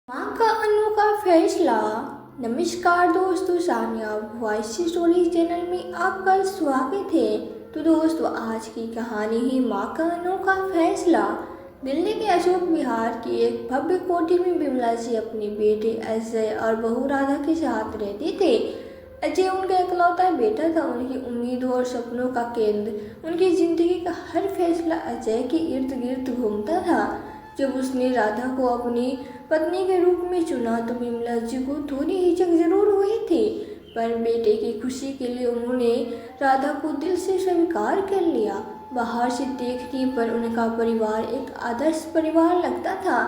माँ का अनोखा फैसला। नमस्कार दोस्तों, सानिया वॉइस स्टोरी चैनल में आपका स्वागत है। तो दोस्तों, आज की कहानी है माँ का अनोखा फैसला। दिल्ली के अशोक विहार की एक भव्य कोठी में बिमला जी अपने बेटे अजय और बहू राधा के साथ रहते थे। अजय उनका इकलौता बेटा था, उनकी उम्मीदों और सपनों का केंद्र। उनकी जिंदगी का हर फैसला अजय के इर्द गिर्द घूमता था। जब उसने राधा को अपनी पत्नी के रूप में चुना तो बिमला जी को थोड़ी हिचक जरूर हुई थी, पर बेटे की खुशी के लिए उन्होंने राधा को दिल से स्वीकार कर लिया। बाहर से देखने पर उनका परिवार एक आदर्श परिवार लगता था।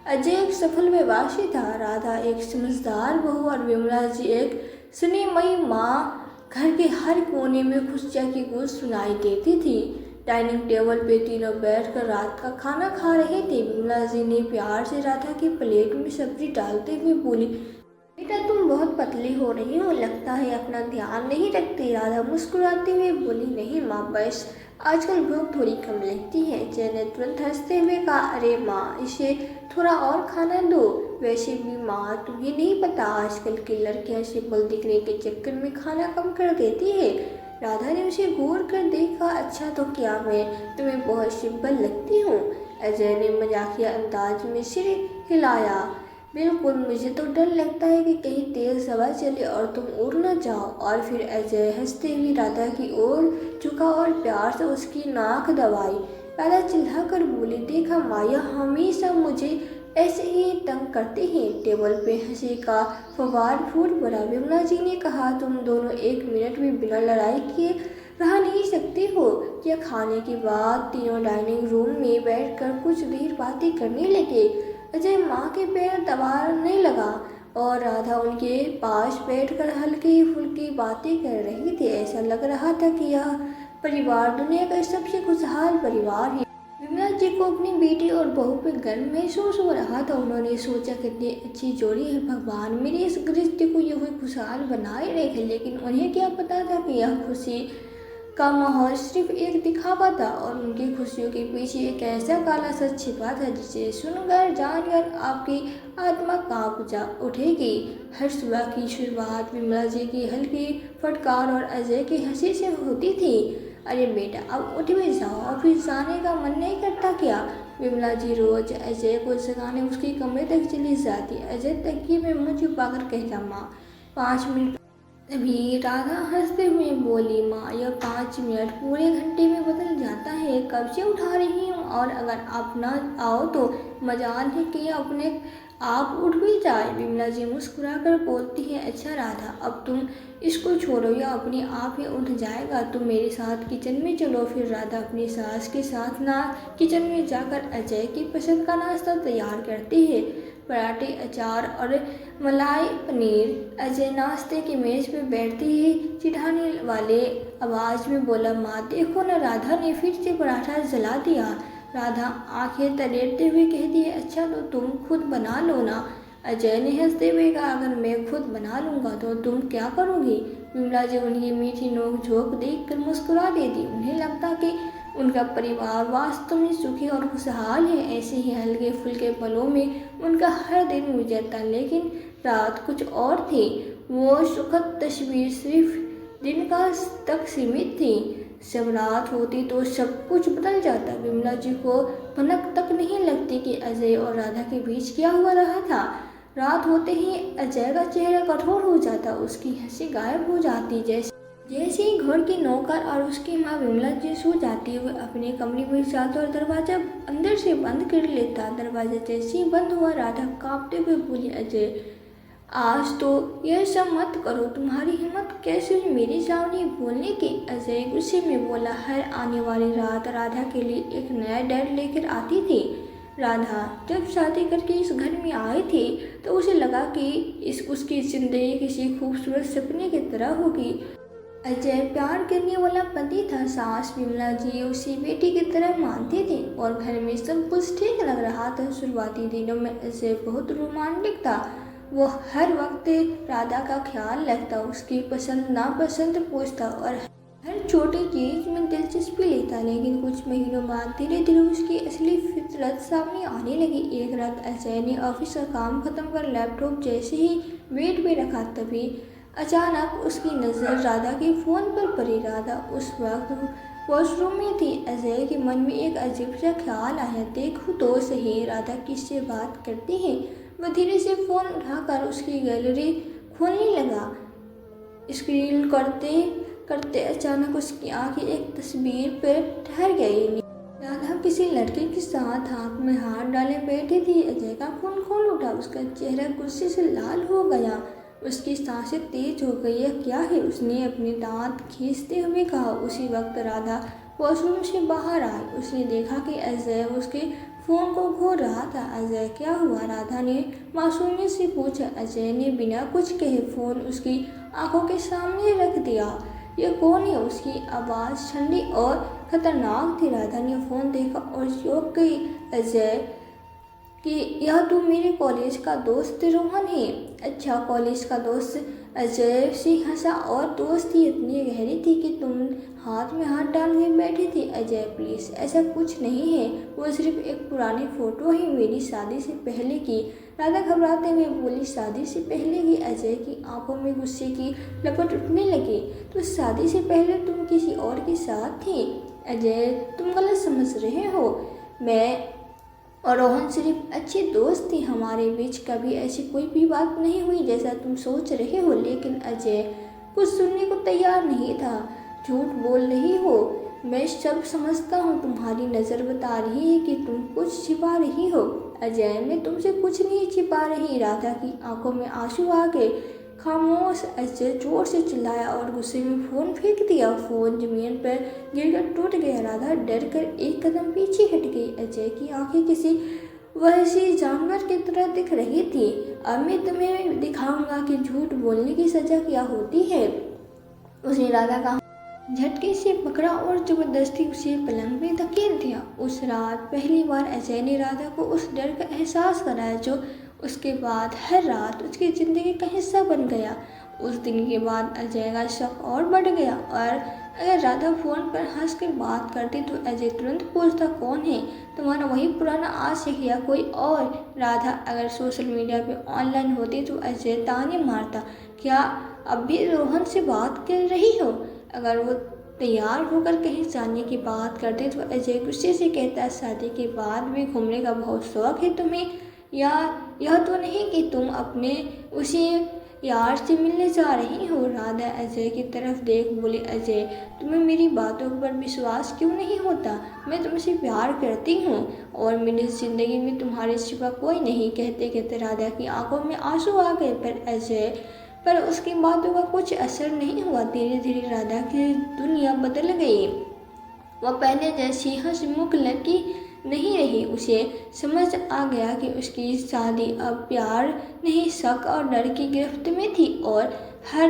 अजय एक सफल व्यवसायी था, राधा एक समझदार बहू और बिमला जी एक स्नेहमयी माँ। घर के हर कोने में खुशियाँ की गूंज सुनाई देती थी। डाइनिंग टेबल पे तीनों बैठकर रात का खाना खा रहे थे। बिमला जी ने प्यार से राधा की प्लेट में सब्जी डालते हुए बोली, बेटा तुम बहुत पतली हो रही हो, लगता है अपना ध्यान नहीं रखती। राधा मुस्कुराते हुए बोली, नहीं माँ, बस आजकल भूख थोड़ी कम लगती है। जय ने तुरंत हंसते हुए कहा, अरे माँ, इसे थोड़ा और खाना दो। वैसे भी माँ, तुम्हें नहीं पता आजकल की लड़कियां सिंपल दिखने के चक्कर में खाना कम कर देती है। राधा ने उसे गौर कर देखा, अच्छा तो क्या मैं तुम्हें बहुत सिंपल लगती हूँ? अजय ने मजाकिया अंदाज में सिर हिलाया। बिल्कुल, मुझे तो डर लगता है कि कहीं तेज हवा चले और तुम उड़ न जाओ। और फिर अजय हंसते हुए राधा की ओर झुका और प्यार से उसकी नाक दबाई। राधा चिल्लाकर बोली, देखा माया हमेशा मुझे ऐसे ही तंग करते हैं। टेबल पे हंसी का फव्वार फूट पड़ा। बिमला जी ने कहा, तुम दोनों एक मिनट भी बिना लड़ाई किए रह नहीं सकते हो। यह खाने के बाद तीनों डाइनिंग रूम में बैठकर कुछ देर बातें करने लगे। अजय माँ के पैर दबाने लगा और राधा उनके पास बैठकर हल्की फुल्की बातें कर रही थी। ऐसा लग रहा था कि यह परिवार दुनिया का सबसे खुशहाल परिवार है। विमला जी को अपनी बेटी और बहू पे गर्व महसूस हो रहा था। उन्होंने सोचा, कितनी अच्छी जोड़ी है, भगवान मेरे इस रिश्ते को यह खुशहाल बनाए रखे। लेकिन उन्हें क्या पता था कि यह खुशी का माहौल सिर्फ एक दिखावा था और उनकी खुशियों के पीछे एक ऐसा काला सच छिपा था जिसे सुनकर जानकर आपकी आत्मा कांप जा उठेगी। हर सुबह की शुरुआत विमला जी की हल्की फटकार और अजय की हंसी से होती थी। अरे बेटा, अब उठ भी जाओ, ऑफिस जाने का मन नहीं करता क्या? विमला जी रोज अजय को जगाने उसके कमरे तक चली जाती। अजय तकिए में मुंह छुपाकर कहता, माँ 5 मिनट। तभी राधा हंसते हुए बोली, माँ, यह 5 मिनट पूरे घंटे में बदल जाता है। कब से उठा रही हूँ और अगर आप ना आओ तो मजाल है कि अपने आप उठ भी जाए। विमला जी मुस्कुरा कर बोलती है, अच्छा राधा, अब तुम इसको छोड़ो, या अपने आप ही उठ जाएगा। तुम मेरे साथ किचन में चलो। फिर राधा अपनी सास के साथ किचन में जाकर अजय की पसंद का नाश्ता तैयार करती है, पराठे, अचार और मलाई पनीर। अजय नाश्ते की मेज पे बैठते ही चिढ़ाने वाले आवाज में बोला, माँ देखो ना, राधा ने फिर से पराठा जला दिया। राधा आंखें तरेरते हुए कहती है, अच्छा तो तुम खुद बना लो ना। अजय ने हंसते हुए कहा, अगर मैं खुद बना लूँगा तो तुम क्या करोगी? विमला जी उनकी मीठी नोक झोंक देखकर मुस्कुरा देती। उन्हें लगता कि उनका परिवार वास्तव में सुखी और खुशहाल है। ऐसे ही हल्के फुल्के पलों में उनका हर दिन गुजरता, लेकिन रात कुछ और थी। वो सुखद तस्वीर सिर्फ दिन का तक सीमित थी। जब रात होती तो सब कुछ बदल जाता। विमला जी को भनक तक नहीं लगती कि अजय और राधा के बीच क्या हुआ रहा था। रात होते ही अजय का चेहरा कठोर हो जाता, उसकी हंसी गायब हो जाती। जैसे ही घर की नौकर और उसकी माँ विमला जी सो जाती, वो अपने कमरे में जाता और दरवाजा अंदर से बंद कर लेता। दरवाजा जैसे ही बंद हुआ, राधा कांपते हुए बोली, अजय आज तो यह सब मत करो, तुम्हारी हिम्मत कैसे हुई मेरे सामने बोलने की? अजय गुस्से में बोला, हर आने वाली रात राधा के लिए एक नया डर लेकर आती थी। राधा जब शादी करके इस घर में आई थी तो उसे लगा कि उसकी जिंदगी किसी खूबसूरत सपने की तरह होगी। अजय प्यार करने वाला पति था, सास विमला जी उसे बेटी की तरह मानते थे और घर में सब कुछ ठीक लग रहा था। शुरुआती दिनों में अजय बहुत रोमांटिक था। वो हर वक्त राधा का ख्याल रखता, उसकी पसंद नापसंद पूछता और हर छोटी चीज में दिलचस्पी लेता। लेकिन कुछ महीनों बाद धीरे धीरे उसकी असली फितरत सामने आने लगी। एक रात अजय ने ऑफिस का काम खत्म कर लैपटॉप जैसे ही बेड पे रखा, तभी अचानक उसकी नज़र राधा के फ़ोन पर पड़ी। राधा उस वक्त वॉशरूम में थी। अजय के मन में एक अजीब सा ख्याल आया, देखूं तो सही राधा किससे बात करती है। वह धीरे से फ़ोन उठाकर उसकी गैलरी खोलने लगा। स्क्रॉल करते करते अचानक उसकी आंखें एक तस्वीर पर ठहर गई। राधा किसी लड़के के साथ हाथ में हाथ डाले बैठी थी। अजय का खून खोल उठा, उसका चेहरा गुस्से से लाल हो गया, उसकी सांसें तेज हो गई। यह क्या है, उसने अपने दांत खींचते हुए कहा। उसी वक्त राधा वॉशरूम से बाहर आई। उसने देखा कि अजय उसके फ़ोन को घोर रहा था। अजय क्या हुआ, राधा ने मासूमियत से पूछा। अजय ने बिना कुछ कहे फ़ोन उसकी आंखों के सामने रख दिया। यह कौन है, उसकी आवाज़ ठंडी और खतरनाक थी। राधा ने फ़ोन देखा और चौंक गई। अजय कि यह तो मेरे कॉलेज का दोस्त रोहन है। अच्छा, कॉलेज का दोस्त? अजय से हंसा। और दोस्ती इतनी गहरी थी कि तुम हाथ में हाथ डाल के बैठी थी। अजय प्लीज़, ऐसा कुछ नहीं है, वो सिर्फ एक पुरानी फ़ोटो है मेरी शादी से पहले की। राधा घबराते हुए बोली, शादी से पहले की? अजय की आंखों में गुस्से की लपट उठने लगी। तो शादी से पहले तुम किसी और के साथ थी? अजय, तुम गलत समझ रहे हो। मैं और रोहन सिर्फ अच्छे दोस्त थे, हमारे बीच कभी ऐसी कोई भी बात नहीं हुई जैसा तुम सोच रहे हो। लेकिन अजय कुछ सुनने को तैयार नहीं था। झूठ बोल रही हो, मैं सब समझता हूँ। तुम्हारी नज़र बता रही है कि तुम कुछ छिपा रही हो। अजय, मैं तुमसे कुछ नहीं छिपा रही। राधा की आंखों में आंसू आ गए। खामोश, अजय जोर से चिल्लाया और गुस्से में फ़ोन फेंक दिया। फ़ोन ज़मीन पर गिरकर टूट गया। राधा डर कर एक कदम पीछे हट गई। अजय की आंखें किसी वहशी जानवर की तरह दिख रही थी। अब मैं तुम्हें दिखाऊंगा कि झूठ बोलने की सज़ा क्या होती है। उसने राधा का झटके से पकड़ा और जबरदस्ती उसे पलंग पे धकेल दिया। उस रात पहली बार अजय ने राधा को उस डर का एहसास कराया जो उसके बाद हर रात उसकी ज़िंदगी का हिस्सा बन गया। उस दिन के बाद अजय का शक और बढ़ गया, और अगर राधा फ़ोन पर हंसकर बात करती तो अजय तुरंत पूछता, कौन है, तुम्हारा वही पुराना आशिक या कोई और? राधा अगर सोशल मीडिया पे ऑनलाइन होती तो अजय ताने मारता, क्या अब भी रोहन से बात कर रही हो? अगर वो तैयार होकर कहीं जाने की बात करते तो अजय गुस्से से कहता, शादी के बाद भी घूमने का बहुत शौक है तुम्हें, या यह तो नहीं कि तुम अपने उसी यार से मिलने जा रही हो? राधा अजय की तरफ देख बोली, अजय, तुम्हें मेरी बातों पर विश्वास क्यों नहीं होता? मैं तुमसे प्यार करती हूँ और मेरी ज़िंदगी में तुम्हारे सिवा कोई नहीं। कहते कहते राधा की आंखों में आंसू आ गए, पर उसकी बातों का कुछ असर नहीं हुआ। धीरे धीरे राधा की दुनिया बदल गई। वह पहले जैसी हंसमुख लड़की नहीं रही। उसे समझ आ गया कि उसकी शादी अब प्यार नहीं, शक और डर की गिरफ्त में थी। और हर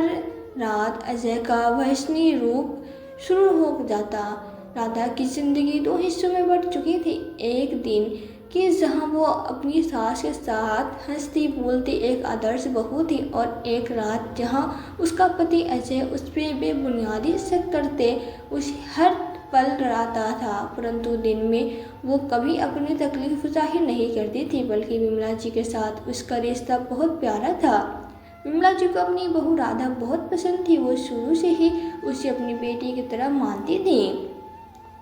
रात अजय का वहशनी रूप शुरू हो जाता। राधा की जिंदगी दो हिस्सों में बट चुकी थी। एक दिन कि जहाँ वो अपनी सास के साथ हंसती बोलती एक आदर्श बहू थी, और एक रात जहाँ उसका पति अजय उस पर बेबुनियादी शक करते उस हर पल डराता था। परंतु दिन में वो कभी अपनी तकलीफ जाहिर नहीं करती थी, बल्कि विमला जी के साथ उसका रिश्ता बहुत प्यारा था। विमला जी को अपनी बहू राधा बहुत पसंद थी। वो शुरू से ही उसे अपनी बेटी की तरह मानती थी।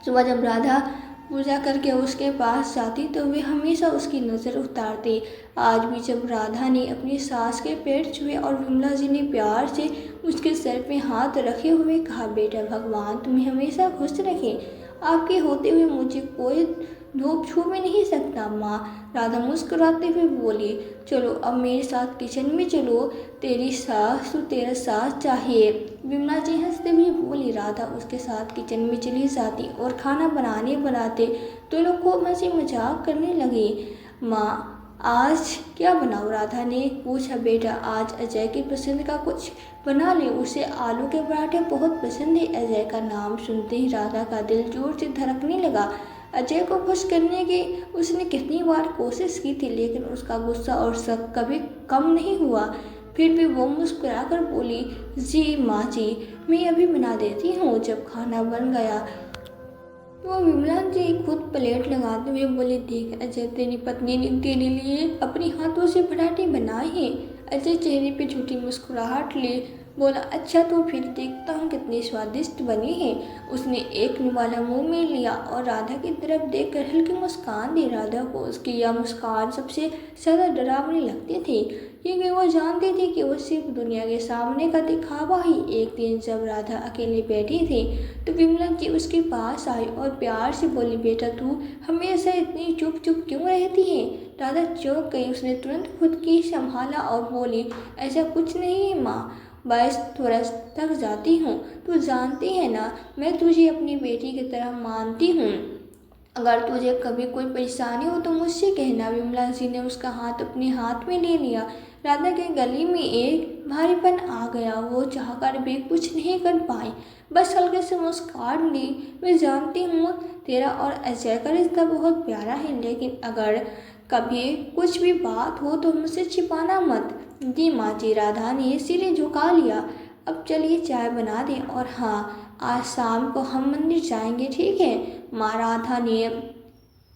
सुबह जब राधा पूजा करके उसके पास जाती तो वे हमेशा उसकी नज़र उतारती। आज भी जब राधा ने अपनी सास के पैर छुए और विमला जी ने प्यार से उसके सर पे हाथ रखे हुए कहा, बेटा भगवान तुम्हें हमेशा खुश रखे, आपके होते हुए मुझे कोई धूप छू भी नहीं सकता। माँ, राधा मुस्कुराते हुए बोली, चलो अब मेरे साथ किचन में चलो, तेरी सास तो तेरा साथ चाहिए। विमला जी हंसते हुए बोली। राधा उसके साथ किचन में चली जाती और खाना बनाते दोनों खूब हंसी मजाक करने लगी। माँ, आज क्या बनाऊँ? राधा ने पूछा। बेटा, आज अजय की पसंद का कुछ बना ले, उसे आलू के पराठे बहुत पसंद है। अजय का नाम सुनते ही राधा का दिल जोर से धड़कने लगा। अजय को खुश करने की उसने कितनी बार कोशिश की थी, लेकिन उसका गुस्सा और शक कभी कम नहीं हुआ। फिर भी वो मुस्कुराकर बोली, जी माँ जी, मैं अभी बना देती हूँ। जब खाना बन गया तो विमला जी खुद प्लेट लगाते हुए बोले, देख अजय, तेरी पत्नी ने तेरे लिए अपनी हाथों से पराठे बनाए हैं। अजय चेहरे पे झूठी मुस्कुराहट ले बोला, अच्छा तो फिर देखता हूँ कितने स्वादिष्ट बने हैं। उसने एक निवाला मुंह में लिया और राधा की तरफ देखकर हल्की मुस्कान दी। राधा को उसकी यह मुस्कान सबसे ज़्यादा डरावनी लगती थी, क्योंकि वो जानती थी कि वो सिर्फ दुनिया के सामने का दिखावा ही। एक दिन जब राधा अकेली बैठी थी तो विमला जी उसके पास आई और प्यार से बोली, बेटा तू हमेशा इतनी चुप चुप क्यों रहती है। राधा चौंक गई। उसने तुरंत खुद की संभाला और बोली, ऐसा कुछ नहीं है माँ, बस थोड़ा थक जाती हूँ। तू जानती है ना, मैं तुझे अपनी बेटी की तरह मानती हूँ। अगर तुझे कभी कोई परेशानी हो तो मुझसे कहना। विमला जी ने उसका हाथ अपने हाथ में ले लिया। राधा के गले में एक भारीपन आ गया। वो चाहकर भी कुछ नहीं कर पाई, बस हल्के से मुस्कान ली। मैं जानती हूँ तेरा और अजय का रिश्ता बहुत प्यारा है, लेकिन अगर कभी कुछ भी बात हो तो मुझसे छिपाना मत। जी माँ जी, राधा ने सिर झुका लिया। अब चलिए चाय बना दें, और हाँ, आज शाम को हम मंदिर जाएंगे, ठीक है माँ। राधा ने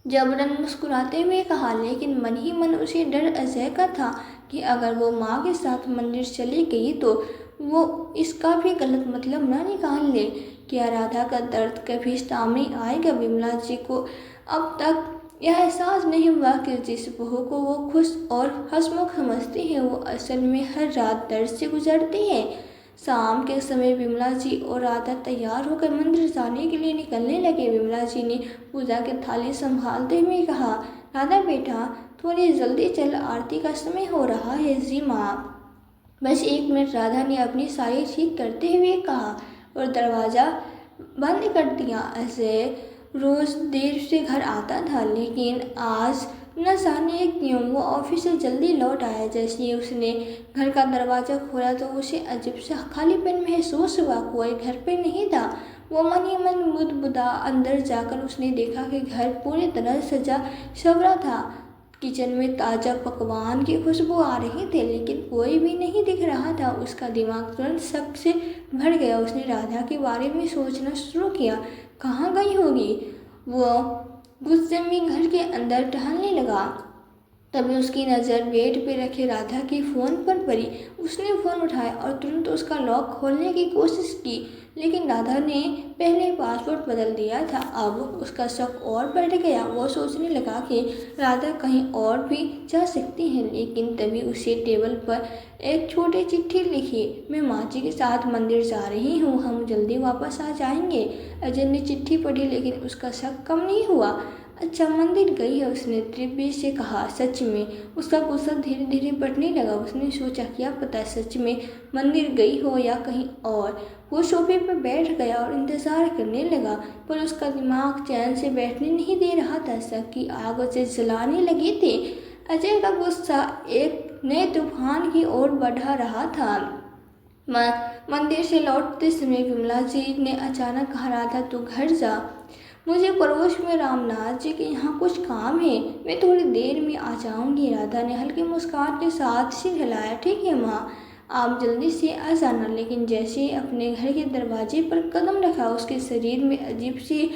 जबरन मुस्कुराते हुए कहा, लेकिन मन ही मन उसे डर अजय का था कि अगर वो माँ के साथ मंदिर चली गई तो वो इसका भी गलत मतलब न निकाल ले। क्या राधा का दर्द कभी सामने आएगा। विमला जी को अब तक यह एहसास नहीं हुआ कि जिस बहू को वो खुश और हंसमुख समझती है, वो असल में हर रात दर्द से गुजरती है। शाम के समय विमला जी और राधा तैयार होकर मंदिर जाने के लिए निकलने लगे। विमला जी ने पूजा की थाली संभालते हुए कहा, राधा बेटा थोड़ी जल्दी चल, आरती का समय हो रहा है। जी माँ, बस 1 मिनट, राधा ने अपनी साड़ी ठीक करते हुए कहा और दरवाज़ा बंद कर दिया। अजय रोज़ देर से घर आता था, लेकिन आज न जाने क्यों वो ऑफिस से जल्दी लौट आया। जैसे ही उसने घर का दरवाज़ा खोला तो उसे अजीब सा खालीपन महसूस हुआ। कोई घर पे नहीं था। वो मन ही मन बुदबुदा। अंदर जाकर उसने देखा कि घर पूरी तरह सजा संवरा था। किचन में ताज़ा पकवान की खुशबू आ रही थी, लेकिन कोई भी नहीं दिख रहा था। उसका दिमाग तुरंत शक से भर गया। उसने राधा के बारे में सोचना शुरू किया, कहाँ गई होगी वो। गुस्से में घर के अंदर टहलने लगा। तभी उसकी नज़र बेड पे रखे राधा के फ़ोन पर पड़ी। उसने फ़ोन उठाया और तुरंत उसका लॉक खोलने की कोशिश की, लेकिन राधा ने पहले पासवर्ड बदल दिया था। अब उसका शक और बढ़ गया। वो सोचने लगा कि राधा कहीं और भी जा सकती है, लेकिन तभी उसे टेबल पर एक छोटी चिट्ठी लिखी, मैं माँ जी के साथ मंदिर जा रही हूँ, हम जल्दी वापस आ जाएंगे। अजय ने चिट्ठी पढ़ी, लेकिन उसका शक कम नहीं हुआ। अच्छा मंदिर गई है, उसने दिव्य से कहा। सच में? उसका गुस्सा धीरे धीरे बढ़ने लगा। उसने सोचा, क्या पता सच में मंदिर गई हो या कहीं और। वो सोफे पर बैठ गया और इंतज़ार करने लगा, पर उसका दिमाग चैन से बैठने नहीं दे रहा था। शक की आग उसे जलाने लगी थी। अजय का गुस्सा एक नए तूफान की ओर बढ़ा रहा था। मंदिर से लौटते समय विमला जी ने अचानक कहा, राधा तू घर जा, मुझे पड़ोस में रामनाथ जी के यहाँ कुछ काम है, मैं थोड़ी देर में आ जाऊँगी। राधा ने हल्की मुस्कान के साथ सिर हिलाया, ठीक है माँ, आप जल्दी से आ जाना। लेकिन जैसे ही अपने घर के दरवाजे पर कदम रखा, उसके शरीर में अजीब सी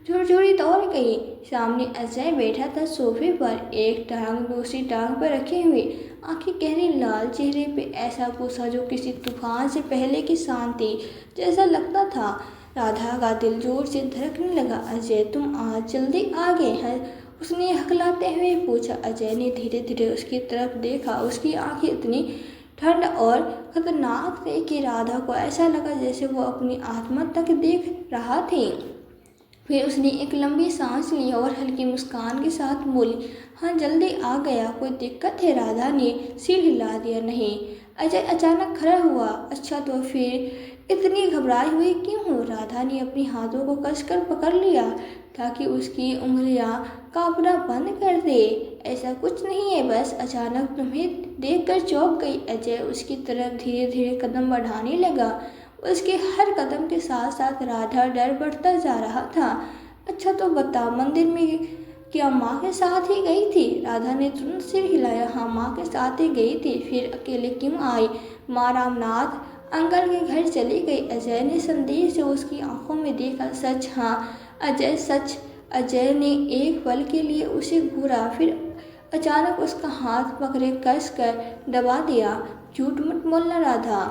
झुरझुरी दौड़ गई। सामने अजय बैठा था सोफे पर, एक टांग दूसरी टांग पर रखे हुए, आंखें गहरी लाल, चेहरे पे ऐसा गुस्सा जो किसी तूफान से पहले की शांति जैसा लगता था। राधा का दिल जोर से धड़कने लगा। अजय तुम आज जल्दी आ गए हैं, उसने हकलाते हुए पूछा। अजय ने धीरे धीरे उसकी तरफ देखा। उसकी आंखें इतनी ठंड और खतरनाक थी कि राधा को ऐसा लगा जैसे वो अपनी आत्मा तक देख रहा थी। फिर उसने एक लंबी सांस ली और हल्की मुस्कान के साथ बोली, हाँ जल्दी आ गया, कोई दिक्कत है। राधा ने सिर हिला दिया। नहीं। अजय अचानक खड़ा हुआ। अच्छा तो फिर इतनी घबराई हुई क्यों हो। राधा ने अपने हाथों को कसकर पकड़ लिया ताकि उसकी उंगलियां कांपना बंद कर दे। ऐसा कुछ नहीं है, बस अचानक तुम्हें देखकर चौंक गई। अजय उसकी तरफ धीरे धीरे कदम बढ़ाने लगा। उसके हर कदम के साथ साथ राधा डर बढ़ता जा रहा था। अच्छा तो बता, मंदिर में क्या माँ के साथ ही गई थी। राधा ने तुरंत सिर हिलाया। हाँ माँ के साथ ही गई थी, फिर अकेले क्यों आई। माँ रामनाथ अंकल के घर चली गई। अजय ने संदेह से उसकी आंखों में देखा। सच। हाँ अजय ने एक पल के लिए उसे घूरा, फिर अचानक उसका हाथ पकड़े कस कर दबा दिया। झूठ मत बोलना राधा,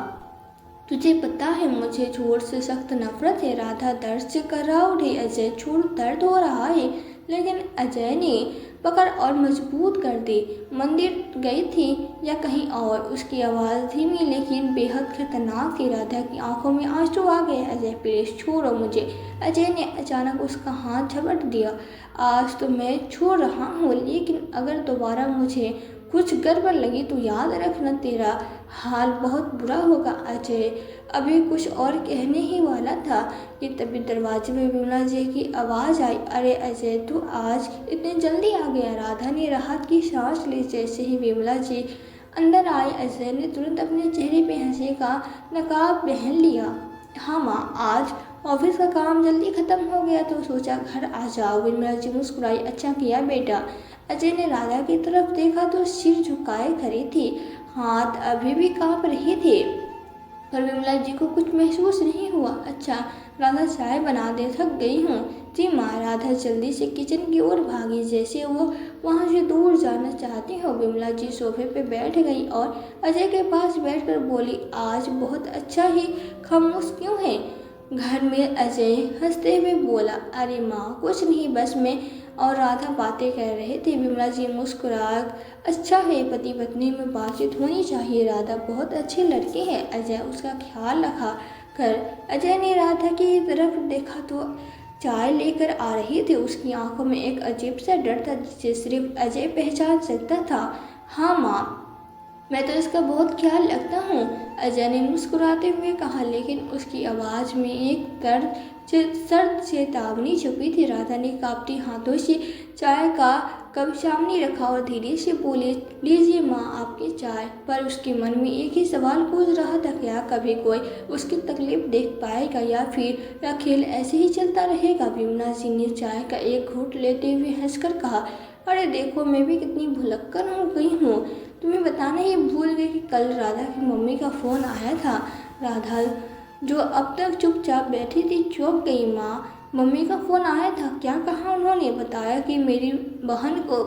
तुझे पता है मुझे झूठ से सख्त नफरत है। राधा दर्द से कर्रा उठी। अजय छोड़, दर्द हो रहा है। लेकिन अजय ने पकड़ और मजबूत कर दी। मंदिर गई थी या कहीं और? उसकी आवाज़ धीमी लेकिन बेहद खतरनाक थी। राधा की आंखों में आंसू आ गए। अजय प्लीज छोड़ो मुझे। अजय ने अचानक उसका हाथ झपट दिया। आज तो मैं छोड़ रहा हूँ, लेकिन अगर दोबारा मुझे कुछ गड़बड़ लगी तो याद रखना तेरा हाल बहुत बुरा होगा। अजय अभी कुछ और कहने ही वाला था कि तभी दरवाजे में विमला जी की आवाज़ आई। अरे अजय, तू आज इतनी जल्दी आ गया। राधा ने राहत की सांस ली। जैसे ही विमला जी अंदर आए, अजय ने तुरंत अपने चेहरे पे हंसी का नकाब पहन लिया। हाँ माँ, आज ऑफिस का काम जल्दी खत्म हो गया तो सोचा घर आ जाओ। विमला जी मुस्कुराई। अच्छा किया बेटा। अजय ने राधा की तरफ देखा तो सिर झुकाए खड़ी थी, हाथ अभी भी कांप रहे थे, पर विमला जी को कुछ महसूस नहीं हुआ। अच्छा राधा, चाय बना दे, थक गई हूँ। जी माँ। राधा जल्दी से किचन की ओर भागी, जैसे वो वहाँ से दूर जाना चाहती हो। विमला जी सोफे पे बैठ गई और अजय के पास बैठकर बोली, आज बहुत अच्छा ही खामोश क्यों है घर में? अजय हंसते हुए बोला, अरे माँ कुछ नहीं, बस मैं और राधा बातें कर रहे थे। विमला जी मुस्कुरा, अच्छा है, पति पत्नी में बातचीत होनी चाहिए। राधा बहुत अच्छे लड़के हैं, अजय उसका ख्याल रखा कर। अजय ने राधा की तरफ देखा तो चाय लेकर आ रही थी। उसकी आंखों में एक अजीब सा डर था जिसे सिर्फ अजय पहचान सकता था। हाँ माँ, मैं तो इसका बहुत ख्याल रखता हूँ, अजय ने मुस्कुराते हुए कहा, लेकिन उसकी आवाज़ में एक सर्द चेतावनी छुपी थी। राधा ने कांपते हाथों से चाय का कप सामने रखा और धीरे से बोली, लीजिए माँ आपकी चाय। पर उसके मन में एक ही सवाल गूंज रहा था, क्या कभी कोई उसकी तकलीफ देख पाएगा या फिर यह खेल ऐसे ही चलता रहेगा? विमला जी ने चाय का एक घूंट लेते हुए हंसकर कहा, अरे देखो, मैं भी कितनी भुलक्कड़ हो गई हूँ। तुम्हें बताना ही भूल गई कि कल राधा की मम्मी का फ़ोन आया था। राधा जो अब तक चुपचाप बैठी थी चौंक गई। माँ, मम्मी का फ़ोन आया था? क्या कहा उन्होंने? बताया कि मेरी बहन को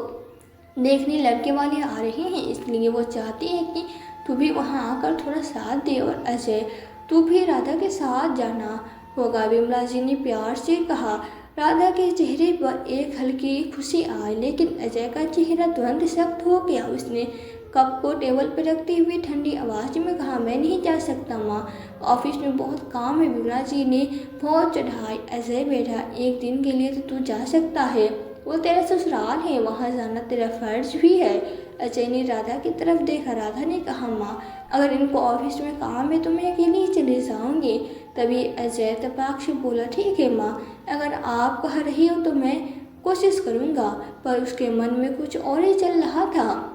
देखने लड़के वाले आ रहे हैं, इसलिए वो चाहती है कि तू भी वहाँ आकर थोड़ा साथ दे। और अजय, तू भी राधा के साथ जाना होगा, विमला जी ने प्यार से कहा। राधा के चेहरे पर एक हल्की खुशी आई, लेकिन अजय का चेहरा तुरंत सख्त हो गया। उसने कप को टेबल पर रखते हुए ठंडी आवाज़ में कहा, मैं नहीं जा सकता माँ, ऑफिस में बहुत काम है। विमला जी ने बहुत चढ़ाई। अजय बेटा, एक दिन के लिए तो तू जा सकता है, वो तेरा ससुराल है, वहाँ जाना तेरा फर्ज भी है। अजय ने राधा की तरफ देखा। राधा ने कहा, माँ अगर इनको ऑफिस में काम है तो मैं अकेली ही चली जाऊँगी। तभी अजय तपाक से बोला, ठीक है माँ, अगर आप कह रही हो तो मैं कोशिश करूँगा। पर उसके मन में कुछ और ही चल रहा था।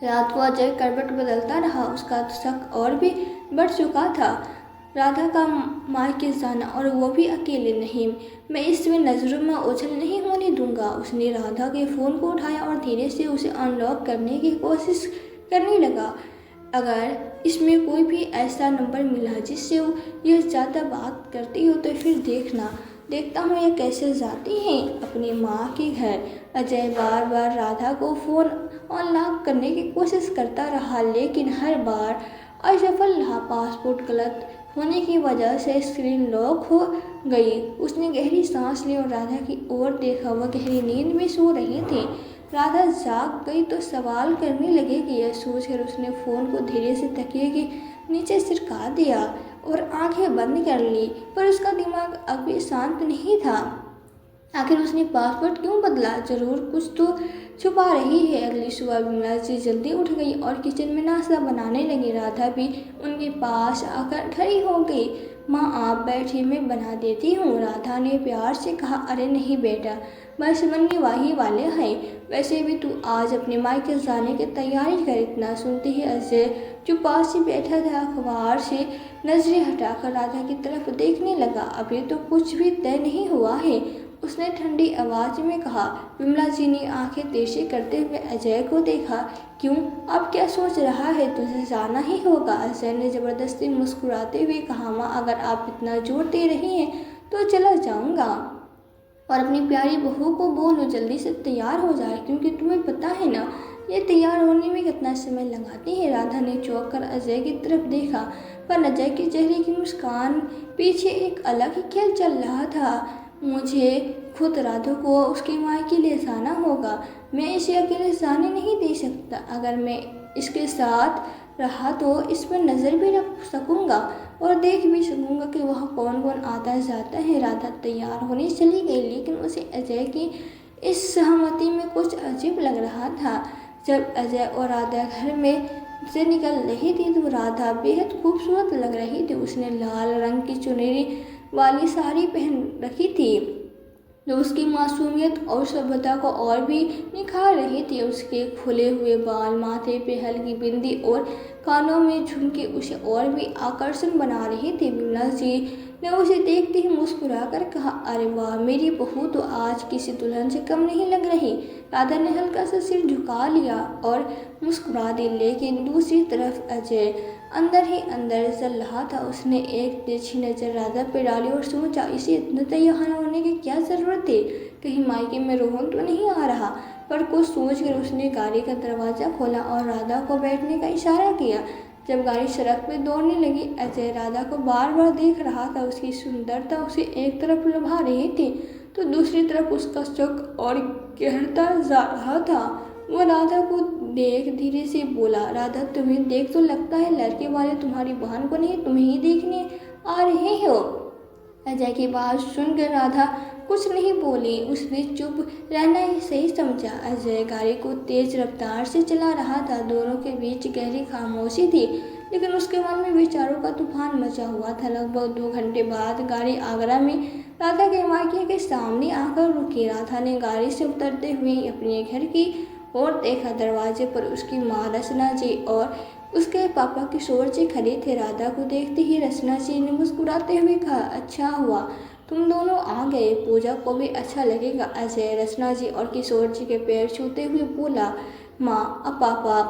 रात को अजय करवट बदलता रहा। उसका शक और भी बढ़ चुका था। राधा का मायके जाना, और वो भी अकेले नहीं, मैं इसमें नज़रों में ओझल नहीं होने दूंगा। उसने राधा के फ़ोन को उठाया और धीरे से उसे अनलॉक करने की कोशिश करने लगा। अगर इसमें कोई भी ऐसा नंबर मिला जिससे वो ये ज़्यादा बात करती हो तो फिर देखता हूँ ये कैसे जाती हैं अपनी माँ के घर। अजय बार बार राधा को फ़ोन अनलॉक करने की कोशिश करता रहा, लेकिन हर बार असफल रहा। पासपोर्ट गलत होने की वजह से स्क्रीन लॉक हो गई। उसने गहरी सांस ली और राधा की ओर देखा। वह गहरी नींद में सो रही थी। राधा जाग गई तो सवाल करने लगेगी, यह सोचकर उसने फ़ोन को धीरे से तकिए के नीचे सिरका दिया और आंखें बंद कर ली। पर उसका दिमाग अभी शांत नहीं था। आखिर उसने पासवर्ड क्यों बदला? जरूर कुछ तो छुपा रही है। अगली सुबह विमला जी जल्दी उठ गई और किचन में नाश्ता बनाने लगी। राधा भी उनके पास आकर खड़ी हो गई। माँ आप बैठिए, मैं बना देती हूँ, राधा ने प्यार से कहा। अरे नहीं बेटा, बस बनने वाही वाले हैं। वैसे भी तू आज अपने मायके जाने की तैयारी कर। इतना सुनते ही अजय जो पास ही बैठा था अखबार से नजरें हटाकर राधा की तरफ देखने लगा। अभी तो कुछ भी तय नहीं हुआ है, उसने ठंडी आवाज में कहा। विमला जी ने आंखें तेजी करते हुए अजय को देखा। क्यों, अब क्या सोच रहा है? तुझे जाना ही होगा, अजय ने जबरदस्ती मुस्कुराते हुए कहा। माँ अगर आप इतना जोर दे रही हैं तो चला जाऊंगा। और अपनी प्यारी बहू को बोलो जल्दी से तैयार हो जाए, क्योंकि तुम्हें पता है ना ये तैयार होने में कितना समय लगाती है। राधा ने चौंक कर अजय की तरफ देखा, पर अजय के चेहरे की मुस्कान पीछे एक अलग ही खेल चल रहा था। मुझे खुद राधा को उसके मायके ले जाना होगा, मैं इसे अकेले जाने नहीं दे सकता। अगर मैं इसके साथ रहा तो इस पर नज़र भी रख सकूँगा और देख भी सकूँगा कि वह कौन कौन आता जाता है। राधा तैयार होने चली गई, लेकिन उसे अजय की इस सहमति में कुछ अजीब लग रहा था। जब अजय और राधा घर में से निकल रही थी तो राधा बेहद खूबसूरत लग रही थी। उसने लाल रंग की चुनरी वाली साड़ी पहन रखी थी जो उसकी मासूमियत और सभ्यता को और भी निखार रही थी। उसके खुले हुए बाल, माथे पे हल्की बिंदी और कानों में झुमके उसे और भी आकर्षण बना रही थी। विमला जी ने उसे देखते ही मुस्कुराकर कहा, अरे वाह, मेरी बहू तो आज किसी दुल्हन से कम नहीं लग रही। राधा ने हल्का सा सिर झुका लिया और मुस्कुरा दी, लेकिन दूसरी तरफ अजय अंदर ही अंदर जल रहा था। उसने एक तिरछी नजर राधा पे डाली और सोचा, इसे इतना तैयार होने की क्या जरूरत थी, कहीं मायके में रोहन तो नहीं आ रहा। पर कुछ सोचकर उसने गाड़ी का दरवाज़ा खोला और राधा को बैठने का इशारा किया। जब गाड़ी सड़क पर दौड़ने लगी, अजय राधा को बार बार देख रहा था। उसकी सुंदरता उसे एक तरफ लुभा रही थी तो दूसरी तरफ उसका शक और गहरता जा रहा था। वो राधा को देख धीरे से बोला, राधा, तुम्हें देख तो लगता है लड़के वाले तुम्हारी बहन को नहीं, तुम्हें ही देखने आ रहे हो। अजय की बात सुनकर राधा कुछ नहीं बोली, उसने चुप रहना ही सही समझा। अजय गाड़ी को तेज रफ्तार से चला रहा था, दोनों के बीच गहरी खामोशी थी, लेकिन उसके मन में विचारों का तूफान मचा हुआ था। लगभग 2 घंटे बाद गाड़ी आगरा में राधा के मायके के सामने आकर रुकी। राधा ने गाड़ी से उतरते हुए अपने घर की ओर देखा। दरवाजे पर उसकी माँ रचना जी और उसके पापा किशोर जी खड़े थे। राधा को देखते ही रचना जी ने मुस्कुराते हुए कहा, अच्छा हुआ तुम दोनों आ गए, पूजा को भी अच्छा लगेगा। अजय रचना जी और किशोर जी के पैर छूते हुए बोला, माँ अब पापा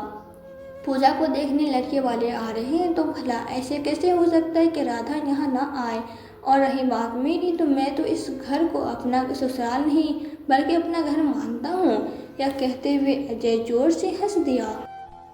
पूजा को देखने लड़के वाले आ रहे हैं, तो भला ऐसे कैसे हो सकता है कि राधा यहाँ ना आए। और रही बात मेरी, तो मैं तो इस घर को अपना ससुराल नहीं बल्कि अपना घर मानता हूँ। यह कहते हुए अजय जोर से हंस दिया।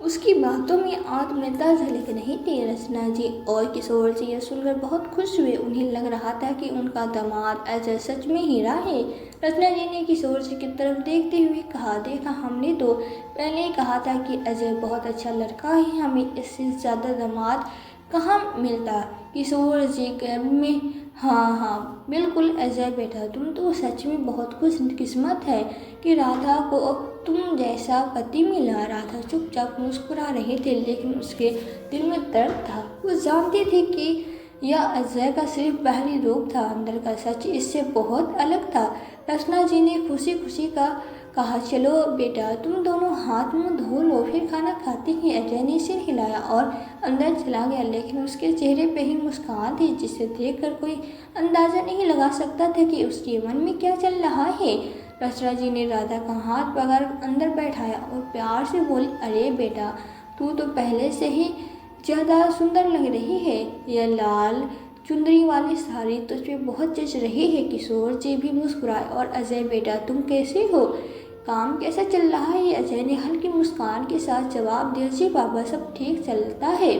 उसकी बातों में आत्मीयता झलक रही थी। रचना जी और किशोर जी यह सुनकर बहुत खुश हुए। उन्हें लग रहा था कि उनका दामाद अजय सच में हीरा है। रचना जी ने किशोर जी की तरफ देखते हुए कहा, देखा, हमने तो पहले ही कहा था कि अजय बहुत अच्छा लड़का है, हमें इससे ज़्यादा दामाद कहाँ मिलता। किशोर जी गर्व में, हाँ हाँ बिल्कुल अजय बेटा, तुम तो सच में बहुत खुशकिस्मत है कि राधा को तुम जैसा पति मिला। राधा चुपचाप मुस्कुरा रहे थे, लेकिन उसके दिल में दर्द था। वो जानती थी कि यह अजय का सिर्फ बाहरी रूप था, अंदर का सच इससे बहुत अलग था। रचना जी ने खुशी खुशी का कहा, चलो बेटा तुम दोनों हाथ मुंह धो लो, फिर खाना खाते ही। अजय ने सिर हिलाया और अंदर चला गया, लेकिन उसके चेहरे पे ही मुस्कान थी जिसे देखकर कोई अंदाजा नहीं लगा सकता था कि उसके मन में क्या चल रहा है। रचना जी ने राधा का हाथ पकड़ अंदर बैठाया और प्यार से बोली, अरे बेटा, तू तो पहले से ही ज़्यादा सुंदर लग रही है। यह लाल चुंदरी वाली साड़ी तुझ पे बहुत जच रही है। किशोर जी भी मुस्कुराए और अजय बेटा तुम कैसे हो, काम कैसा चल रहा है। अजय ने हल्की मुस्कान के साथ जवाब दिया, जी पापा सब ठीक चलता है,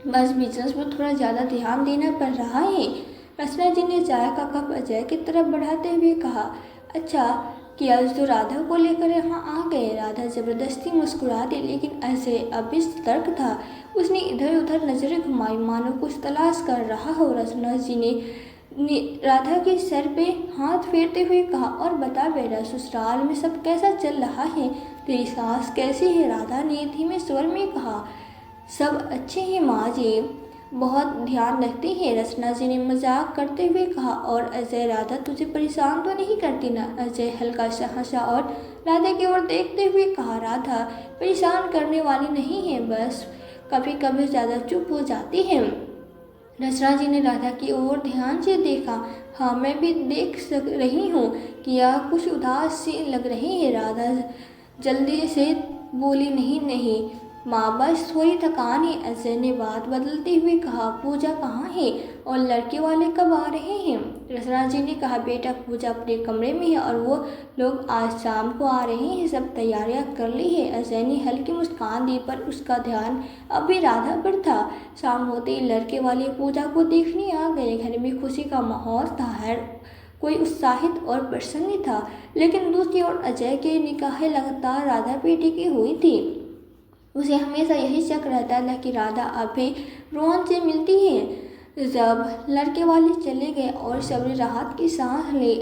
बस बिजनेस में थोड़ा ज़्यादा ध्यान देना पड़ रहा है। रचना जी ने चाय का कप अजय की तरफ बढ़ाते हुए कहा, अच्छा कि आज तो राधा को लेकर यहाँ आ गए। राधा जबरदस्ती मुस्कुरा दी, लेकिन अजय अब भी सतर्क था। उसने इधर उधर नजरें घुमाई, मानो कुछ तलाश कर रहा हो। रचना जी ने राधा के सर पे हाथ फेरते हुए कहा, और बता बेटा, ससुराल में सब कैसा चल रहा है, तेरी सास कैसी है। राधा ने धीमे स्वर में कहा, सब अच्छे हैं माँ जी, बहुत ध्यान रखती है। रचना जी ने मजाक करते हुए कहा, और अजय, राधा तुझे परेशान तो नहीं करती ना। अजय हल्का सा हंसा और राधा की ओर देखते हुए कहा, राधा परेशान करने वाली नहीं है, बस कभी कभी ज़्यादा चुप हो जाती है। रचना जी ने राधा की ओर ध्यान से देखा, हाँ मैं भी देख रही हूँ कि यह कुछ उदास सी लग रही है। राधा जल्दी से बोली, नहीं नहीं, माँ बस थोड़ी थकान है, अजय ने बात बदलते हुए कहा। पूजा कहाँ है और लड़के वाले कब आ रहे हैं? रचना जी ने कहा, बेटा पूजा अपने कमरे में है और वो लोग आज शाम को आ रहे हैं, सब तैयारियां कर ली है। अजय ने हल्की मुस्कान दी पर उसका ध्यान अब भी राधा पर था। शाम होते ही लड़के वाले पूजा को देखने आ गए। घर में खुशी का माहौल था, हर कोई उत्साहित और प्रसन्न था। लेकिन दूसरी ओर अजय की निगाहें लगातार राधा बेटी की हुई थी। उसे हमेशा यही शक रहता था कि राधा अब भी रोहन से मिलती है। जब लड़के वाले चले गए और सबने राहत की सांस ली,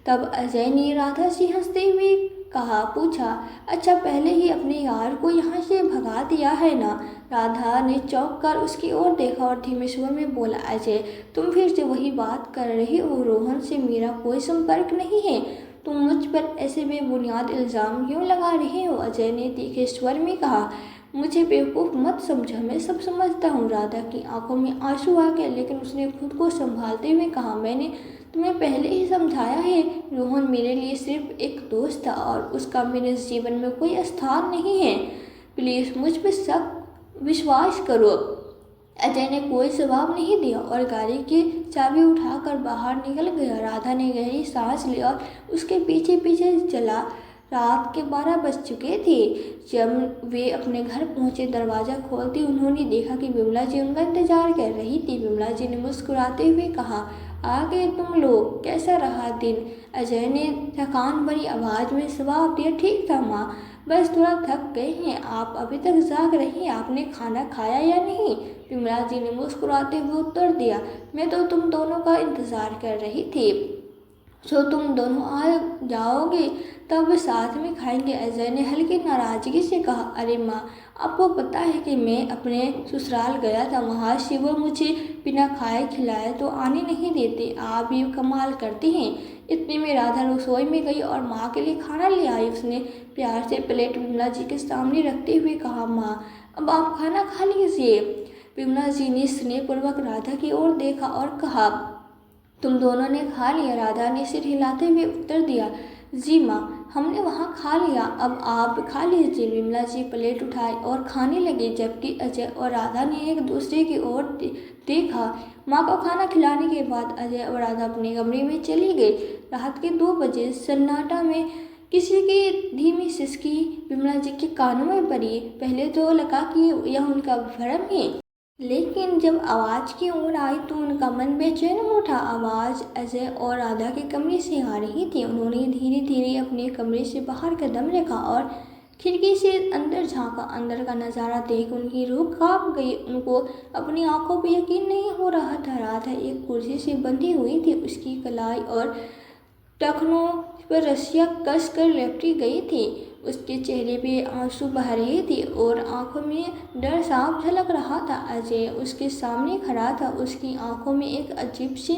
तब अजय ने राधा से हंसते हुए पूछा, अच्छा पहले ही अपने यार को यहाँ से भगा दिया है ना? राधा ने चौंक कर उसकी ओर देखा और धीमे स्वर में बोला, अजय तुम फिर से वही बात कर रही हो, रोहन से मेरा कोई संपर्क नहीं है। तुम मुझ पर ऐसे बेबुनियाद इल्ज़ाम क्यों लगा रहे हो? अजय ने तीखे स्वर में कहा, मुझे बेवकूफ़ मत समझो, मैं सब समझता हूँ। राधा की आंखों में आंसू आ गए, लेकिन उसने खुद को संभालते हुए कहा, मैंने तुम्हें पहले ही समझाया है, रोहन मेरे लिए सिर्फ एक दोस्त था और उसका मेरे जीवन में कोई स्थान नहीं है। प्लीज़ मुझ पर विश्वास करो। अजय ने कोई जवाब नहीं दिया और गाड़ी की चाबी उठाकर बाहर निकल गया। राधा ने गहरी सांस ली और उसके पीछे पीछे चला। रात के 12 बज चुके थे। जब वे अपने घर पहुंचे, दरवाज़ा खोलते उन्होंने देखा कि विमला जी उनका इंतजार कर रही थी। विमला जी ने मुस्कुराते हुए कहा, आ गए तुम लोग, कैसा रहा दिन? अजय ने थकान भरी आवाज़ में जवाब दिया, ठीक था माँ, बस थोड़ा थक गए हैं। आप अभी तक जाग रही हैं, आपने खाना खाया या नहीं? विमला जी ने मुस्कुराते हुए उत्तर दिया, मैं तो तुम दोनों का इंतज़ार कर रही थी। तो तुम दोनों आ जाओगे तब साथ में खाएंगे। अजय ने हल्की नाराज़गी से कहा, अरे माँ, आपको पता है कि मैं अपने ससुराल गया था, वहाँ से वो मुझे बिना खाए खिलाए तो आने नहीं देते। आप भी कमाल करती हैं। इतने में राधा रसोई में गई और माँ के लिए खाना ले आई। उसने प्यार से प्लेट विमला जी के सामने रखते हुए कहा, माँ अब आप खाना खा लीजिए। विमला जी ने स्नेहपूर्वक राधा की ओर देखा और कहा, तुम दोनों ने खा लिया? राधा ने सिर हिलाते हुए उत्तर दिया, जी माँ, हमने वहाँ खा लिया, अब आप खा लीजिए। विमला जी प्लेट उठाई और खाने लगे, जबकि अजय और राधा ने एक दूसरे की ओर देखा। माँ को खाना खिलाने के बाद अजय और राधा अपने कमरे में चली गई। रात के 2 बजे सन्नाटा में किसी की धीमी सिसकी विमला जी के कानों में पड़ी। पहले तो लगा कि यह उनका भ्रम है, लेकिन जब आवाज़ की ओर आई तो उनका मन बेचैन उठा। आवाज़ अजय और राधा के कमरे से आ रही थी। उन्होंने धीरे धीरे अपने कमरे से बाहर कदम रखा और खिड़की से अंदर झांका। अंदर का नज़ारा देख उनकी रूह कांप गई। उनको अपनी आंखों पर यकीन नहीं हो रहा था। राधा एक कुर्सी से बंधी हुई थी, उसकी कलाई और टखनों पर रस्सियाँ कस कर लिपटी गई थी। उसके चेहरे पे आंसू बह रहे थे और आंखों में डर साफ झलक रहा था। अजय उसके सामने खड़ा था, उसकी आंखों में एक अजीब सी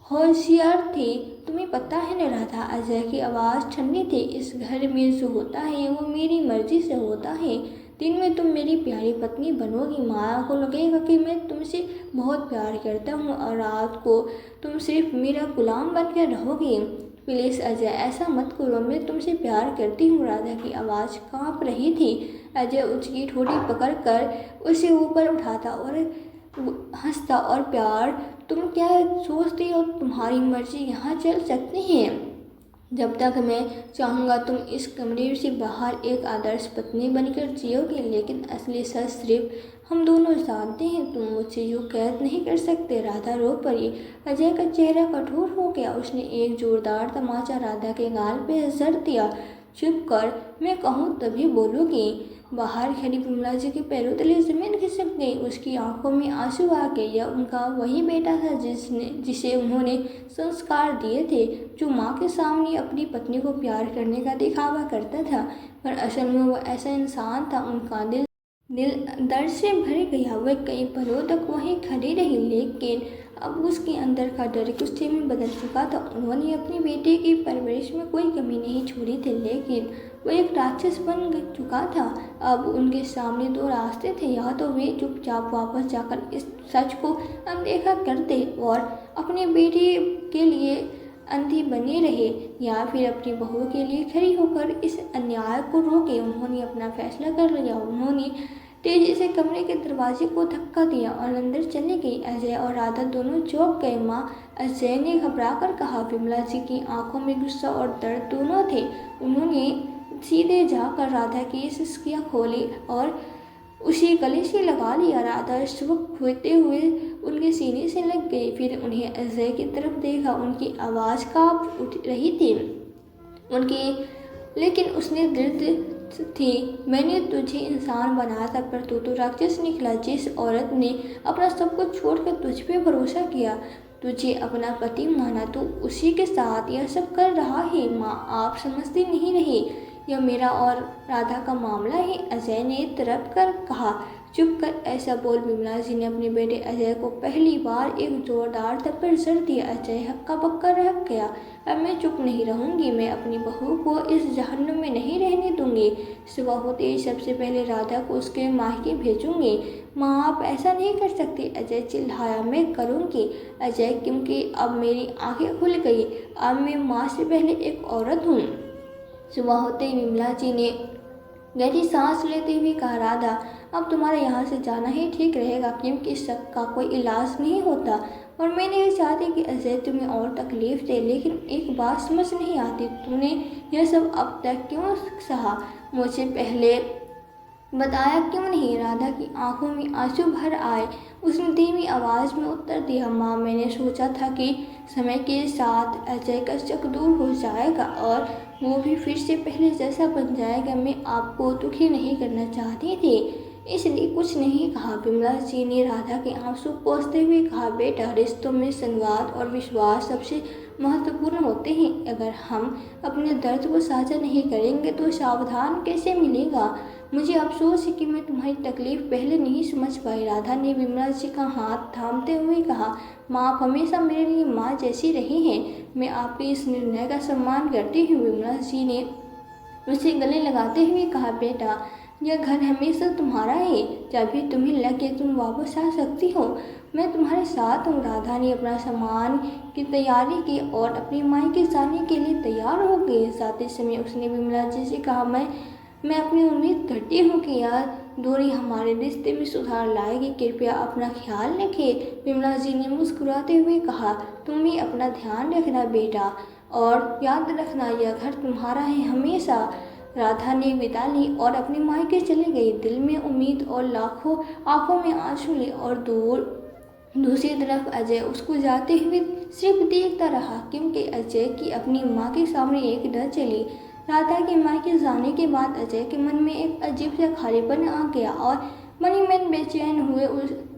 होशियार थी। तुम्हें पता है न राधा, अजय की आवाज़ ठंडी थी, इस घर में जो होता है वो मेरी मर्जी से होता है। दिन में तुम मेरी प्यारी पत्नी बनोगी, माँ को लगेगा कि मैं तुमसे बहुत प्यार करता हूँ, और रात को तुम सिर्फ मेरा गुलाम बनकर रहोगी। प्लीज़ अजय, ऐसा मत करो, मैं तुमसे प्यार करती हूँ। राधा की आवाज़ कांप रही थी। अजय उसकी ठोड़ी पकड़कर उसे ऊपर उठाता और हंसता, और प्यार, तुम क्या सोचती हो, तुम्हारी मर्जी, यहाँ चल सकते हैं। जब तक मैं चाहूँगा तुम इस कमरे से बाहर एक आदर्श पत्नी बनकर जियोगे, लेकिन असली सच सिर्फ हम दोनों जानते हैं। तुम मुझसे यूँ कैद नहीं कर सकते। राधा रो पड़ी। अजय का चेहरा कठोर हो गया। उसने एक जोरदार तमाचा राधा के गाल पे जड़ दिया। चुप कर, मैं कहूँ तभी बोलोगी। बाहर खड़ी विमला जी के पैरों तले जमीन खिसक गई। उसकी आंखों में आंसू आ गए। यह उनका वही बेटा था जिसे उन्होंने संस्कार दिए थे, जो माँ के सामने अपनी पत्नी को प्यार करने का दिखावा करता था, पर असल में वो ऐसा इंसान था। उनका दिल दर्द से भर गया। वह कई पलों तक वहीं खड़ी रही, लेकिन अब उसके अंदर का डर गुस्से में बदल चुका था। उन्होंने अपनी बेटे की परवरिश में कोई कमी नहीं छोड़ी थी, लेकिन वो एक राक्षस बन चुका था। अब उनके सामने 2 रास्ते थे, या तो वे चुपचाप वापस जाकर इस सच को अनदेखा कर दे और अपने बेटे के लिए अंधी बने रहे, या फिर अपनी बहू के लिए खड़ी होकर इस अन्याय को रोके। उन्होंने अपना फैसला कर लिया। उन्होंने तेजी से कमरे के दरवाजे को धक्का दिया और अंदर चली गई। अजय और राधा दोनों चौंक गए। माँ, अजय ने घबरा कर कहा। विमला जी की आंखों में गुस्सा और दर्द दोनों थे। उन्होंने सीधे जाकर राधा की सिसकियाँ खोली और उसे गले से लगा लिया। राधा सुबह होते हुए उनके सीने से लग गई। फिर उन्हें अजय की तरफ देखा। उनकी आवाज़ कांप उठ रही थी लेकिन उसने दर्द थी। मैंने तुझे इंसान बनाया था, पर तू तो राक्षस निकला। जिस औरत ने अपना सब कुछ छोड़कर तुझ पे भरोसा किया, तुझे अपना पति माना, तो उसी के साथ यह सब कर रहा है। माँ, आप समझती नहीं रही, यह मेरा और राधा का मामला है। अजय ने तड़प कर कहा। चुप कर, ऐसा बोल। विमला जी ने अपने बेटे अजय को पहली बार एक जोरदार थप्पड़ जड़ दिया। अजय हक्का बक्का रह गया। अब मैं चुप नहीं रहूंगी। मैं अपनी बहू को इस जहन्नुम में नहीं रहने दूंगी। सुबह होते ही सबसे पहले राधा को उसके मायके भेजूंगी। माँ, आप ऐसा नहीं कर सकती, अजय चिल्लाया। मैं करूंगी अजय, क्योंकि अब मेरी आंखें खुल गई। अब मैं माँ से पहले एक औरत हूँ। सुबह होते ही विमला जी ने गहरी सांस लेते हुए कहा, राधा, अब तुम्हारे यहाँ से जाना ही ठीक रहेगा, क्योंकि इस शक का कोई इलाज नहीं होता और मैं नहीं चाहती कि अजय तुम्हें और तकलीफ दे। लेकिन एक बात समझ नहीं आती, तूने यह सब अब तक क्यों सहा? मुझे पहले बताया क्यों नहीं? राधा की आंखों में आंसू भर आए। उसने धीमी आवाज़ में उत्तर दिया, माँ, मैंने सोचा था कि समय के साथ अजय का शक दूर हो जाएगा और वो भी फिर से पहले जैसा बन जाएगा। मैं आपको दुखी नहीं करना चाहती थी, इसलिए कुछ नहीं कहा। विमला जी ने राधा के आंसू पोंछते हुए कहा, बेटा, रिश्तों में संवाद और विश्वास सबसे महत्वपूर्ण होते हैं। अगर हम अपने दर्द को साझा नहीं करेंगे तो सावधान कैसे मिलेगा? मुझे अफसोस है कि मैं तुम्हारी तकलीफ पहले नहीं समझ पाई। राधा ने विमला जी का हाथ थामते हुए कहा, माँ, आप हमेशा मेरे लिए माँ जैसी रही हैं। मैं आपके इस निर्णय का सम्मान करती हूँ। विमला जी ने उसे गले लगाते हुए कहा, बेटा, यह घर हमेशा तुम्हारा है। जब भी तुम्हें लगे तुम वापस आ सकती हो। मैं तुम्हारे साथ हूँ। राधा ने अपना सामान की तैयारी की और अपनी मायके जाने के लिए तैयार हो गई। जाते समय उसने विमला जी से कहा, मैं अपनी उम्मीद करती हूँ कि यह दूरी हमारे रिश्ते में सुधार लाएगी। कृपया अपना ख्याल रखें। विमला जी ने मुस्कुराते हुए कहा, तुम भी अपना ध्यान रखना बेटा, और याद रखना यह घर तुम्हारा है हमेशा। राधा ने विदा ली और अपनी मायके चली गई, दिल में उम्मीद और लाखों आंखों में आंसू ले। और दूसरी तरफ अजय उसको जाते हुए सिर्फ देखता रहा, क्योंकि अजय की अपनी माँ के सामने एक डर चली। राधा के मायके जाने के बाद अजय के मन में एक अजीब सा खालीपन आ गया और मन ही मन बेचैन हुए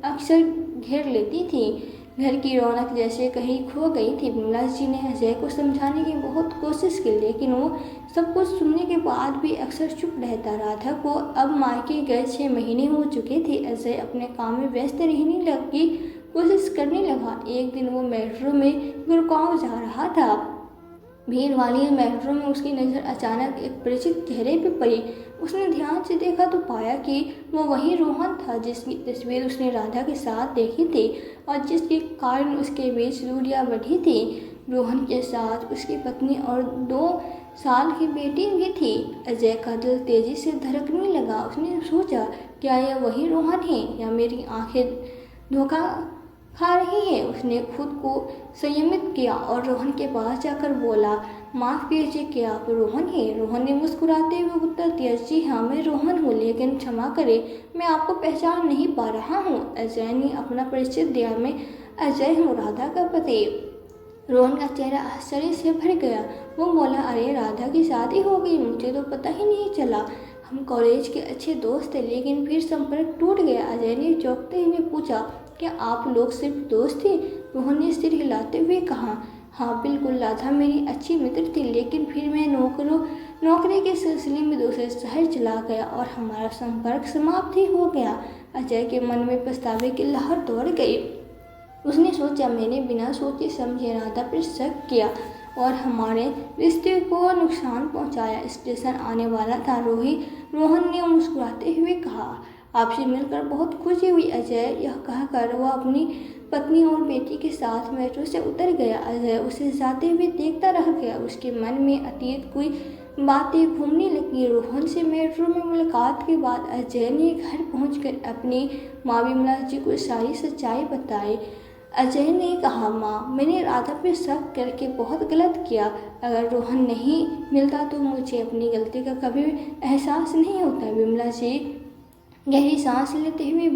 अक्सर घेर लेती थी। घर की रौनक जैसे कहीं खो गई थी। विमला जी ने अजय को समझाने की बहुत कोशिश की, लेकिन वो सब कुछ सुनने के बाद भी अक्सर चुप रहता। राधा को अब मायके गए 6 महीने हो चुके थे। अजय अपने काम में व्यस्त रहने की कोशिश करने लगा। एक दिन वो मेट्रो में गुड़गांव जा रहा था। भीड़ वाली मेट्रो में उसकी नज़र अचानक एक परिचित चेहरे पर पड़ी। उसने ध्यान से देखा तो पाया कि वो वही रोहन था जिसकी तस्वीर उसने राधा के साथ देखी थी और जिसके कारण उसके बीच दूरियां बढ़ी थी। रोहन के साथ उसकी पत्नी और 2 साल की बेटी भी थी। अजय का दिल तेजी से धड़कने लगा। उसने सोचा, क्या यह वही रोहन है या मेरी आंखें धोखा खा रही है? उसने खुद को संयमित किया और रोहन के पास जाकर बोला, माफ़ कीजिए, क्या आप रोहन हैं? रोहन ने मुस्कुराते हुए उत्तर दिया, जी हाँ, मैं रोहन हूँ, लेकिन क्षमा करें, मैं आपको पहचान नहीं पा रहा हूँ। अजय ने अपना परिचय दिया, मैं अजय हूँ, राधा का पति। रोहन का चेहरा आश्चर्य से भर गया। वो बोला, अरे, राधा की शादी हो गई, मुझे तो पता ही नहीं चला। हम कॉलेज के अच्छे दोस्त थे, लेकिन फिर संपर्क टूट गया। अजय ने चौंकते हुए पूछा, क्या आप लोग सिर्फ दोस्त थे? रोहन ने सिर हिलाते हुए कहा, हाँ बिल्कुल, राधा मेरी अच्छी मित्र थी, लेकिन फिर मैं नौकरी के सिलसिले में दूसरे शहर चला गया और हमारा संपर्क समाप्त ही हो गया। अजय के मन में पछतावे की लहर दौड़ गई। उसने सोचा, मैंने बिना सोचे समझे राधा पर शक किया और हमारे रिश्ते को नुकसान पहुंचाया। स्टेशन आने वाला था। रोहन ने मुस्कुराते हुए कहा, आपसे मिलकर बहुत खुशी हुई अजय। यह कहकर वह अपनी पत्नी और बेटी के साथ मेट्रो से उतर गया। अजय उसे जाते हुए देखता रह गया। उसके मन में अतीत कोई बातें घूमने लगी। रोहन से मेट्रो में मुलाकात के बाद अजय ने घर पहुंचकर अपनी माँ विमला जी को सारी सच्चाई बताई। अजय ने कहा, माँ, मैंने राधा पे शक करके बहुत गलत किया। अगर रोहन नहीं मिलता तो मुझे अपनी गलती का कभी एहसास नहीं होता। विमला जी गहरी सांस लेते हुए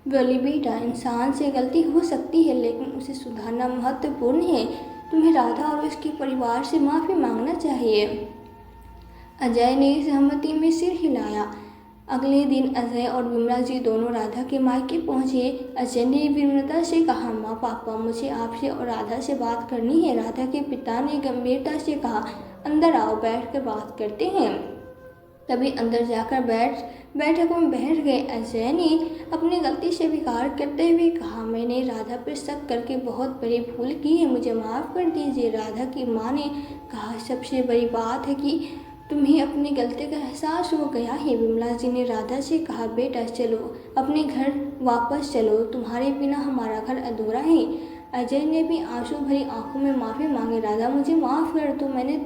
बोली, बेटा, इंसान से गलती हो सकती है लेकिन उसे सुधारना महत्वपूर्ण है। तुम्हें राधा और उसके परिवार से माफ़ी मांगना चाहिए। अजय ने सहमति में सिर हिलाया। अगले दिन अजय और विमला जी दोनों राधा के मायके पहुंचे। अजय ने विनम्रता से कहा, माँ, पापा, मुझे आपसे और राधा से बात करनी है। राधा के पिता ने गंभीरता से कहा, अंदर आओ, बैठकर बात करते हैं। तभी अंदर जाकर बैठक में बैठ गए। अजय ने अपनी गलती से स्वीकार करते हुए कहा, मैंने राधा पर शक करके बहुत बड़ी भूल की है, मुझे माफ़ कर दीजिए। राधा की माँ ने कहा, सबसे बड़ी बात है कि तुम्हें अपनी गलती का एहसास हो गया है। विमला जी ने राधा से कहा, बेटा, चलो अपने घर वापस चलो, तुम्हारे बिना हमारा घर अधूरा है। अजय ने भी आंसू भरी आंखों में माफ़ी मांगी। राधा, मुझे माफ़ कर दो, मैंने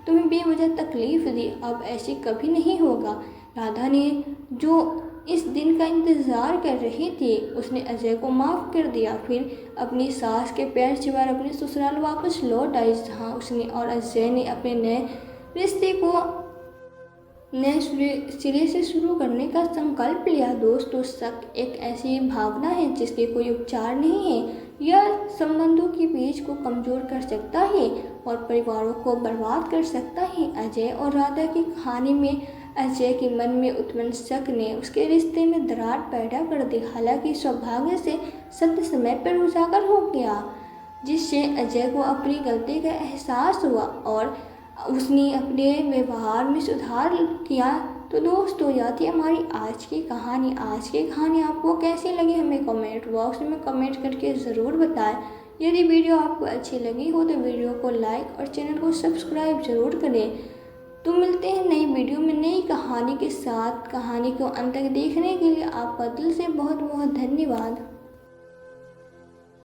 तुम्हें बेवजह तकलीफ़ दी, अब ऐसे कभी नहीं होगा। राधा ने, जो इस दिन का इंतज़ार कर रही थी, उसने अजय को माफ़ कर दिया। फिर अपनी सास के पैर चिबार अपने ससुराल वापस लौट आई, जहाँ उसने और अजय ने अपने नए रिश्ते को नए सिरे से शुरू करने का संकल्प लिया। दोस्तों, शक एक ऐसी भावना है जिसके कोई उपचार नहीं है। यह संबंधों के बीच को कमज़ोर कर सकता है और परिवारों को बर्बाद कर सकता है। अजय और राधा की कहानी में अजय के मन में उत्पन्न शक ने उसके रिश्ते में दरार पैदा कर दी। हालांकि सौभाग्य से सत्य समय पर उजागर हो गया, जिससे अजय को अपनी गलती का एहसास हुआ और उसने अपने व्यवहार में सुधार किया। तो दोस्तों, यह थी हमारी आज की कहानी आपको कैसी लगी हमें कमेंट बॉक्स में कमेंट करके ज़रूर बताएं। यदि वीडियो आपको अच्छी लगी हो तो वीडियो को लाइक और चैनल को सब्सक्राइब ज़रूर करें। तो मिलते हैं नई वीडियो में नई कहानी के साथ। कहानी को अंत तक देखने के लिए आपका दिल से बहुत बहुत धन्यवाद।